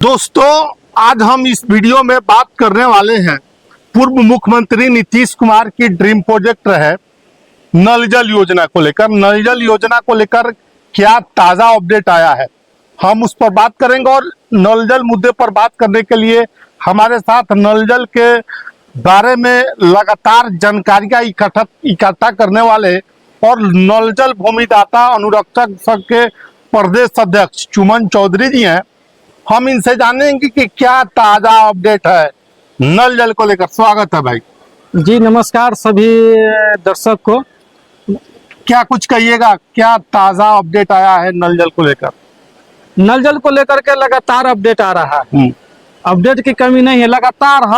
दोस्तों, आज हम इस वीडियो में बात करने वाले हैं पूर्व मुख्यमंत्री नीतीश कुमार की ड्रीम प्रोजेक्ट है नल जल योजना को लेकर। नल जल योजना को लेकर क्या ताजा अपडेट आया है, हम उस पर बात करेंगे। और नल जल मुद्दे पर बात करने के लिए हमारे साथ नल जल के बारे में लगातार जानकारियां इकट्ठा करने वाले और नल जल भूमिदाता अनुरक्षक संघ के प्रदेश अध्यक्ष चुमन चौधरी जी हैं। हम इनसे जानेंगे कि क्या ताजा अपडेट है नल जल को लेकर। स्वागत है भाई जी। नमस्कार सभी दर्शक को। क्या कुछ कहिएगा, क्या ताजा अपडेट आया है नल जल को लेकर? नल जल को लेकर के लगातार अपडेट आ रहा है। अपडेट की कमी नहीं है, लगातार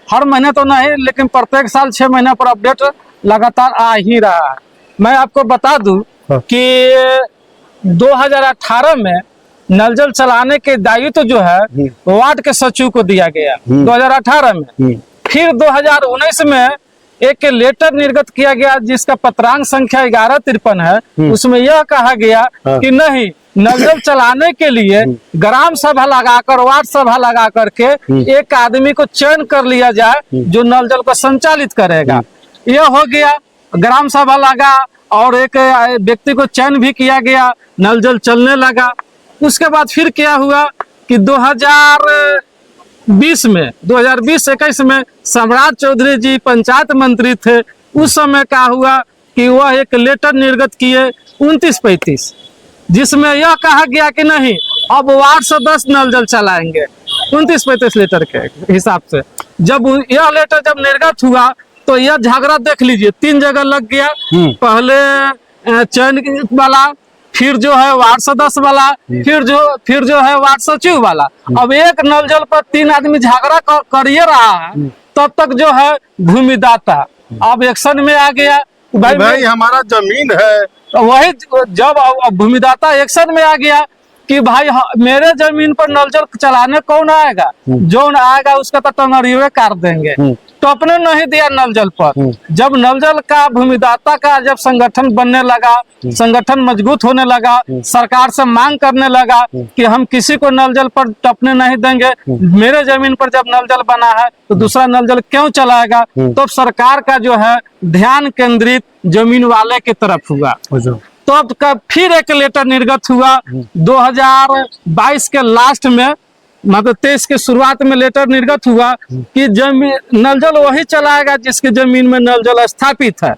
हर महीने तो नहीं लेकिन प्रत्येक साल 6 महीने पर अपडेट लगातार आ ही रहा है। मैं आपको बता दूं कि 2018 में नल जल चलाने के दायित्व जो है वार्ड के सचिव को दिया गया 2018 में। फिर 2019 में एक लेटर निर्गत किया गया जिसका पत्रांक संख्या 1153 है। उसमें यह कहा गया कि नहीं, नल जल चलाने के लिए ग्राम सभा लगाकर, वार्ड सभा लगा करके एक आदमी को चयन कर लिया जाए जो नल जल को संचालित करेगा। यह हो गया, ग्राम सभा लगा और एक व्यक्ति को चयन भी किया गया, नल जल चलने लगा। उसके बाद फिर क्या हुआ कि 2020-21 में सम्राट चौधरी जी पंचायत मंत्री थे। उस समय क्या हुआ कि वह एक लेटर निर्गत किए 29-35, जिसमें यह कहा गया कि नहीं, अब वार्ड सदस्य नल जल चलाएंगे 29-35 लेटर के हिसाब से। जब यह लेटर जब निर्गत हुआ तो यह झगड़ा देख लीजिए, 3 जगह लग गया। पहले चयन वाला, फिर जो है वार्ड सदस्य वाला, फिर जो है वार्ड सचिव वाला। अब एक नल जल पर 3 आदमी झगड़ा करिए रहा है, तब तक जो है भूमिदाता अब एक्शन में आ गया। भाई हमारा जमीन है। वही जब भूमिदाता एक्शन में आ गया कि भाई मेरे जमीन पर नल जल चलाने कौन आएगा, जो आएगा उसका तो टंगड़ियों काट देंगे। तो अपने नहीं दिया नल जल पर। जब नल जल का भूमिदाता का जब संगठन बनने लगा, संगठन मजबूत होने लगा, सरकार से मांग करने लगा कि हम किसी को नल जल पर टपने नहीं देंगे, मेरे जमीन पर जब नल जल बना है तो दूसरा नल जल क्यों चलाएगा, तो सरकार का जो है ध्यान केंद्रित जमीन वाले की तरफ हुआ। तो अब फिर एक लेटर निर्गत हुआ 2022 के लास्ट में, मतलब 23 के शुरुआत में लेटर निर्गत हुआ कि जमीन नल जल वही चलाएगा जिसकी जमीन में नल जल स्थापित है।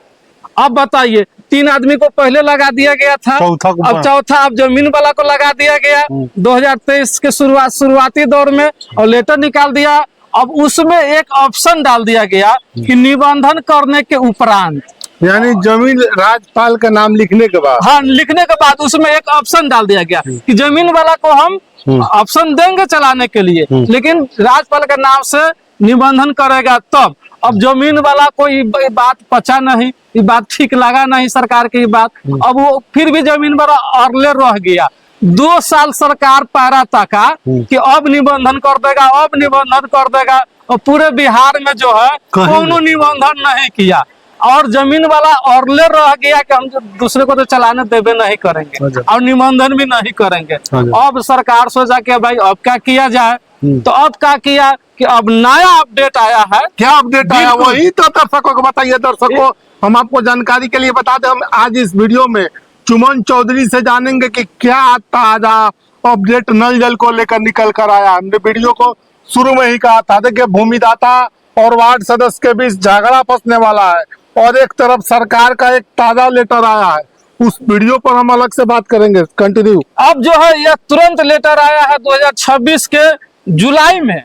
अब बताइए, 3 आदमी को पहले लगा दिया गया था, अब चौथा अब जमीन वाला को लगा दिया गया 2023 के शुरुआती दौर में, और लेटर निकाल दिया। अब उसमें एक ऑप्शन डाल दिया गया कि निबंधन करने के उपरांत, यानी जमीन राज्यपाल का नाम लिखने के बाद, हाँ, लिखने के बाद उसमें एक ऑप्शन डाल दिया गया कि जमीन वाला को हम ऑप्शन देंगे चलाने के लिए, लेकिन राज्यपाल के नाम से निबंधन करेगा तब। अब जमीन वाला को ये बात पचा नहीं, ये बात ठीक लगा नहीं सरकार की बात। अब वो फिर भी जमीन वाला अरले रह गया। 2 साल सरकार पैरा तका कि अब निबंधन कर देगा, अब निबंधन कर देगा, और पूरे बिहार में जो है कोनो निबंधन नहीं किया। और जमीन वाला औरले रह गया कि हम दूसरे को तो चलाने देवे नहीं करेंगे और निबंधन भी नहीं करेंगे। अब सरकार सोचा कि भाई अब क्या किया जाए, तो अब क्या किया कि अब नया अपडेट आया है। क्या अपडेट आया वही तो दर्शकों को बताइए। दर्शकों, हम आपको जानकारी के लिए बता दें, हम आज इस वीडियो में चुमन चौधरी से जानेंगे कि क्या ताजा अपडेट नल जल को लेकर निकल कर आया। हमने वीडियो को शुरू में ही कहा था, देखिए भूमिदाता और वार्ड सदस्य के बीच झगड़ा फंसने वाला है, और एक तरफ सरकार का एक ताजा लेटर आया है। उस वीडियो पर हम अलग से बात करेंगे। कंटिन्यू। अब जो है यह तुरंत लेटर आया है 2026 के जुलाई में,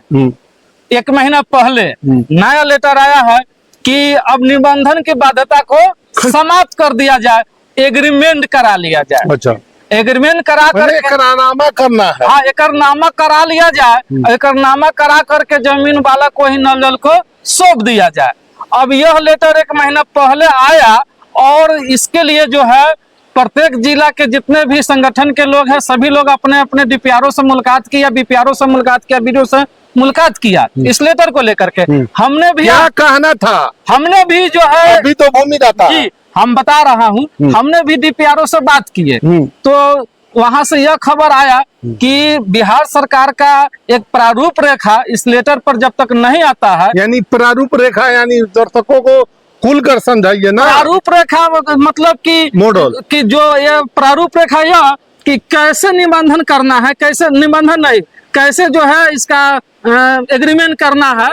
1 महीना पहले नया लेटर आया है कि अब निबंधन की बाध्यता को समाप्त कर दिया जाए, एग्रीमेंट करा लिया जाए। अच्छा, एग्रीमेंट करा कर एकरारनामा करना है। हाँ, एकरारनामा करा लिया जाए। एकरारनामा करा करके जमीन वाला को ही नल जल को सौंप दिया जाए। अब यह लेटर 1 महीना पहले आया, और इसके लिए जो है प्रत्येक जिला के जितने भी संगठन के लोग हैं सभी लोग अपने अपने डीपीआरओ से मुलाकात किया, बीपीआरओ से मुलाकात किया, बीडीओ से मुलाकात किया इस लेटर को लेकर के। हमने भी क्या कहना था, हमने भी जो है अभी तो भूमिदाता जी, हम बता रहा हूँ, हमने भी डीपीआरओ से बात की है। तो वहां से यह खबर आया कि बिहार सरकार का एक प्रारूप रेखा इस लेटर पर जब तक नहीं आता है, यानी प्रारूप रेखा, यानी दर्शकों को खुलकर समझाइए ना। प्रारूप रेखा मतलब कि मॉडल कि जो ये प्रारूप रेखा यह कि कैसे निबंधन करना है, कैसे निबंधन नहीं, कैसे जो है इसका एग्रीमेंट करना है,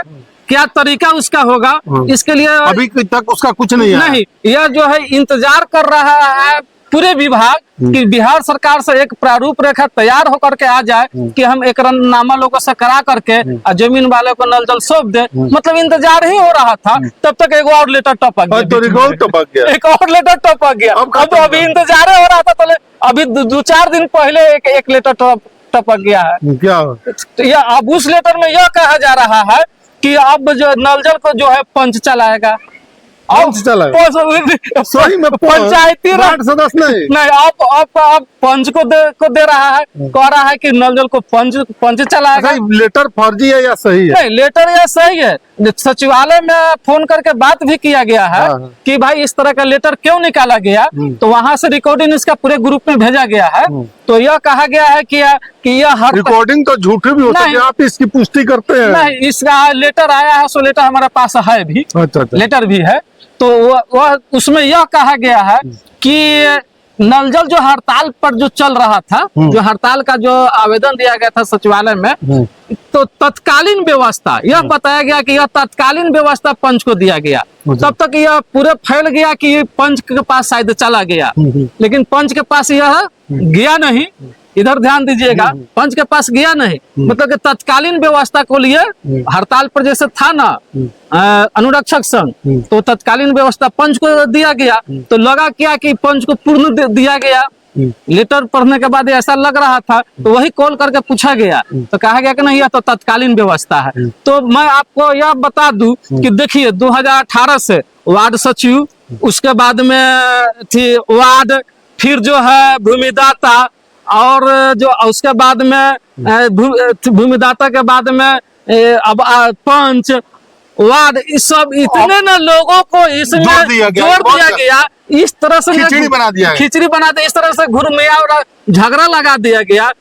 क्या तरीका उसका होगा, इसके लिए अभी तक उसका कुछ नहीं है। नहीं, यह जो है इंतजार कर रहा है पूरे विभाग कि बिहार सरकार से एक प्रारूप रेखा तैयार होकर के आ जाए कि हम एकरारनामा लोगों से करा करके और जमीन वाले को नल जल सौंप दे। मतलब इंतजार ही हो रहा था, तब तक एक और लेटर टपक गया, तो रिकॉर्ड टपक गया, एक और लेटर टपक गया। अब तो अभी इंतजार हो रहा था, तो अभी 2-4 दिन पहले एक लेटर टपक गया है। क्या अब उस लेटर में यह कहा जा रहा है कि अब जो नल जल को जो है पंच चलाएगा। सॉरी, मैं पंचायती वार्ड सदस्य नहीं, अब पंच को दे रहा है, कह रहा है कि नल जल को पंच चलाएगा। लेटर फर्जी है या सही है? नहीं, लेटर यह सही है। सचिवालय में फोन करके बात भी किया गया है कि भाई इस तरह का लेटर क्यों निकाला गया, तो वहां से रिकॉर्डिंग इसका पूरे ग्रुप में भेजा गया है। तो यह कहा गया है कि यह हर रिकॉर्डिंग तो झूठी भी हो सकती है, आप इसकी पुष्टि करते हैं? नहीं, इसका लेटर आया है, सो लेटर हमारे पास है भी, लेटर भी है। तो वह उसमें यह कहा गया है कि नल जल जो हड़ताल पर जो चल रहा था, जो हड़ताल का जो आवेदन दिया गया था सचिवालय में, तो तत्कालीन व्यवस्था यह बताया गया कि यह तत्कालीन व्यवस्था पंच को दिया गया। तब तक यह पूरे फैल गया कि पंच के पास शायद चला गया, लेकिन पंच के पास यह गया नहीं। इधर ध्यान दीजिएगा, पंच के पास गया नहीं, मतलब कि तत्कालीन व्यवस्था को लिए हड़ताल पर जैसे था ना अनुरक्षक संघ, तो तत्कालीन व्यवस्था पंच को दिया गया। तो लगा क्या कि पंच को पूर्ण दिया गया। लेटर पढ़ने के बाद ऐसा लग रहा था, तो वही कॉल करके पूछा गया, तो कहा गया कि नहीं यह तो तत्कालीन व्यवस्था है। तो मैं आपको यह बता दूं कि देखिए 2018 से वार्ड सचिव, उसके बाद में थी वार्ड, फिर जो है भूमिदाता, और जो उसके बाद में भूमिदाता के बाद में अब पंच, वार्ड, इस सब इतने न लोगों को इसमें जोड़ दिया गया। इस तरह से खिचड़ी बना दिया, इस तरह से घुरमिया और झगड़ा लगा दिया गया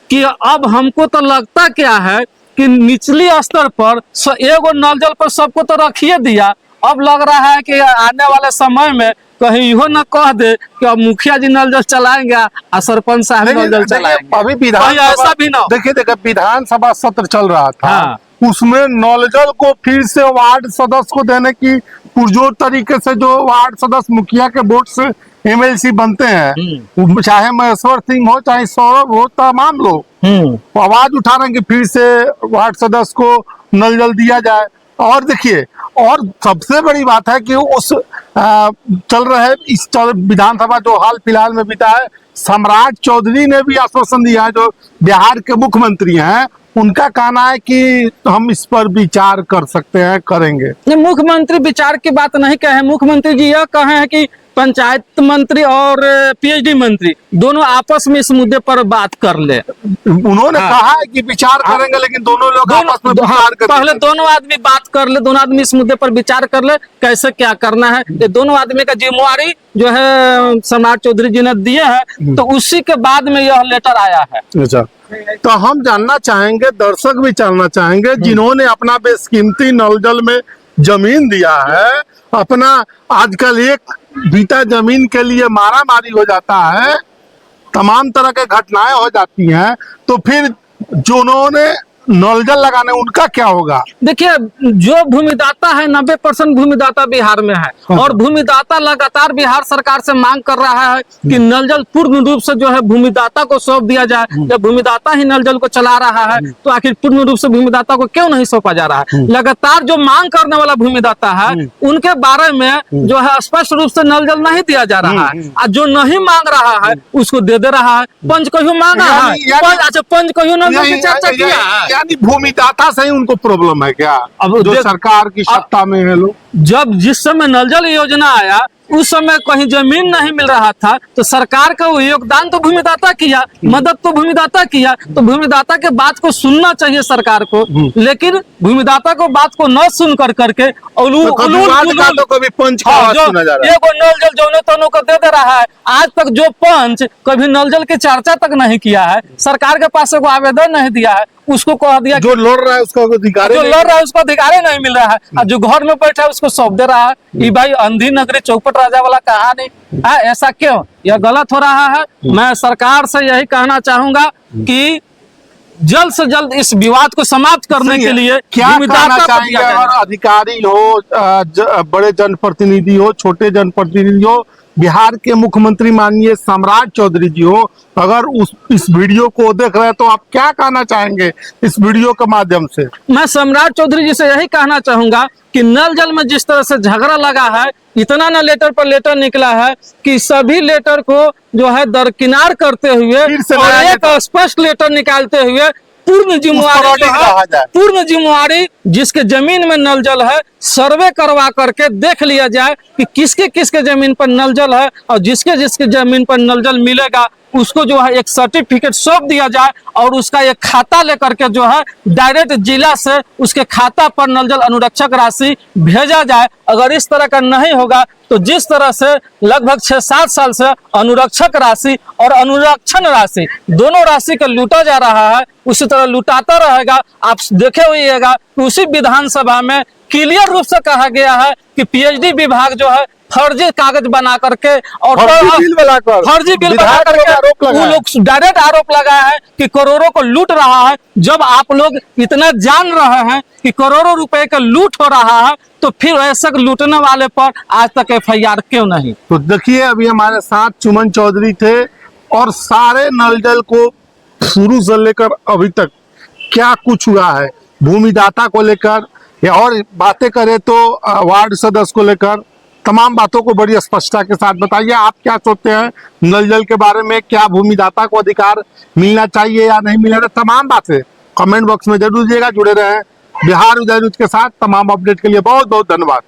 कि अब हमको तो लगता क्या है कि निचली स्तर पर एगो नल जल पर सबको तो रखिए दिया, अब लग रहा है कि आने वाले समय में कहीं इहो न कह दे कि अब मुखिया जी नल जल चलाएंगे और सरपंच साहब नल जल चलाएंगे। अभी विधानसभा भी ना देखिए विधानसभा सत्र चल रहा था, उसमें नल जल को फिर से वार्ड सदस्य को देने की पुरजोर तरीके से जो वार्ड सदस्य मुखिया के वोट से एमएलसी बनते हैं, चाहे महेश्वर सिंह हो चाहे सौरभ हो, तमाम लोग आवाज उठा रहे हैं कि फिर से वार्ड सदस्य को नल जल दिया जाए। और देखिए, और सबसे बड़ी बात है कि उस चल रहे इस विधानसभा जो हाल फिलहाल में बीता है, सम्राट चौधरी ने भी आश्वासन दिया है, जो बिहार के मुख्यमंत्री हैं, उनका कहना है कि हम इस पर विचार कर सकते हैं, करेंगे। मुख्यमंत्री विचार की बात नहीं कहे, मुख्यमंत्री जी यह कहे हैं कि पंचायत मंत्री और पीएचडी मंत्री दोनों आपस में इस मुद्दे पर बात कर ले। उन्होंने कहा है कि विचार करेंगे, लेकिन दोनों लोग आपस में विचार करेंगे। पहले दोनों आदमी बात कर ले, दोनों आदमी इस मुद्दे पर विचार कर ले, कैसे क्या करना है। ये दोनों आदमी का जिम्मेवारी जो है सम्राट चौधरी जी ने दिए हैं, तो उसी के बाद में यह लेटर आया है। अच्छा, तो हम जानना चाहेंगे, दर्शक भी जानना चाहेंगे, जिन्होंने अपना बेशकीमती नल जल में जमीन दिया है, अपना आजकल एक बीता जमीन के लिए मारा मारी हो जाता है, तमाम तरह के घटनाएं हो जाती हैं, तो फिर जिन्होंने नल जल लगाने उनका क्या होगा? देखिए, जो भूमिदाता है 90% भूमिदाता बिहार में है, और भूमिदाता लगातार बिहार सरकार से मांग कर रहा है कि नल जल पूर्ण रूप से जो है भूमिदाता को सौंप दिया जाए। जब भूमिदाता ही नल जल को चला रहा है, तो आखिर पूर्ण रूप से भूमिदाता को क्यों नहीं सौंपा जा रहा है? लगातार जो मांग करने वाला भूमिदाता है, उनके बारे में जो है स्पष्ट रूप से नल जल नहीं दिया जा रहा है, और जो नहीं मांग रहा है उसको दे रहा है। पंच को मांगा है, अच्छा पंच को नल जल की चर्चा किया है, यानी भूमिदाता से ही उनको प्रॉब्लम है क्या? अब जो सरकार की सत्ता में है लोग, जब जिस समय नल जल योजना आया उस समय कहीं जमीन नहीं मिल रहा था तो सरकार का वो योगदान तो भूमिदाता किया, मदद तो भूमिदाता किया, तो भूमिदाता के बात को सुनना चाहिए सरकार को। लेकिन भूमिदाता को बात को न सुन करके कभी पंच का आवाज सुना जा रहा है। एगो नल जल जौने तनों को दे रहा है। आज तक जो पंच कभी नल जल की चर्चा तक नहीं किया है, सरकार के पास एगो आवेदन नहीं दिया है, उसको कह दिया जो लड़ रहा है उसका अधिकार उसको अधिकार नहीं मिल रहा है, और जो घर में बैठा है उसको सौंप दे रहा है। ये भाई अंधी नगरी चौपट राजा वाला कहानी है। ऐसा क्यों? यह गलत हो रहा है। मैं सरकार से यही कहना चाहूंगा कि जल्द से जल्द इस विवाद को समाप्त करने के लिए क्या कहना चाहेंगे? अगर अधिकारी हो, बड़े जनप्रतिनिधि हो, छोटे जनप्रतिनिधि हो, बिहार के मुख्यमंत्री माननीय सम्राट चौधरी जी हो, अगर इस वीडियो को देख रहे हैं तो आप क्या कहना चाहेंगे इस वीडियो के माध्यम से? मैं सम्राट चौधरी जी से यही कहना चाहूंगा कि नल जल में जिस तरह से झगड़ा लगा है, इतना ना लेटर पर लेटर निकला है कि सभी लेटर को जो है दरकिनार करते हुए और एक स्पष्ट लेटर निकालते हुए पूर्ण जिम्मेवारी जिसके जमीन में नल जल है सर्वे करवा करके देख लिया जाए कि किसके किसके जमीन पर नल जल है, और जिसके जिसके जमीन पर नल जल मिलेगा उसको जो है एक सर्टिफिकेट सौंप दिया जाए और उसका एक खाता लेकर के जो है डायरेक्ट जिला से उसके खाता पर नल जल अनुरक्षक राशि भेजा जाए। अगर इस तरह का नहीं होगा तो जिस तरह से लगभग 6-7 साल से अनुरक्षक राशि और अनुरक्षण राशि दोनों राशि का लूटा जा रहा है, उसी तरह लुटाता रहेगा। आप देखे होइएगा उसी विधानसभा में क्लियर रूप से कहा गया है कि पीएचडी विभाग जो है फर्जी कागज बना करके और फर्जी बिल बना करके वो लोग डायरेक्ट आरोप लगाया है कि करोड़ों को लूट रहा है। जब आप लोग इतना जान रहे हैं कि करोड़ों रुपए का लूट हो रहा है तो फिर ऐसे लूटने वाले पर आज तक एफआईआर क्यों नहीं? तो देखिए अभी हमारे साथ चुमन चौधरी थे और सारे नल जल को शुरू से लेकर अभी तक क्या कुछ हुआ है भूमिदाता को लेकर या और बातें करें तो वार्ड सदस्य को लेकर तमाम बातों को बड़ी स्पष्टता के साथ बताइए। आप क्या सोचते हैं नल जल के बारे में? क्या भूमिदाता को अधिकार मिलना चाहिए या नहीं मिलना? तमाम बातें कमेंट बॉक्स में जरूर दीजिएगा। जुड़े रहें बिहार उदय न्यूज के साथ। तमाम अपडेट के लिए बहुत बहुत धन्यवाद।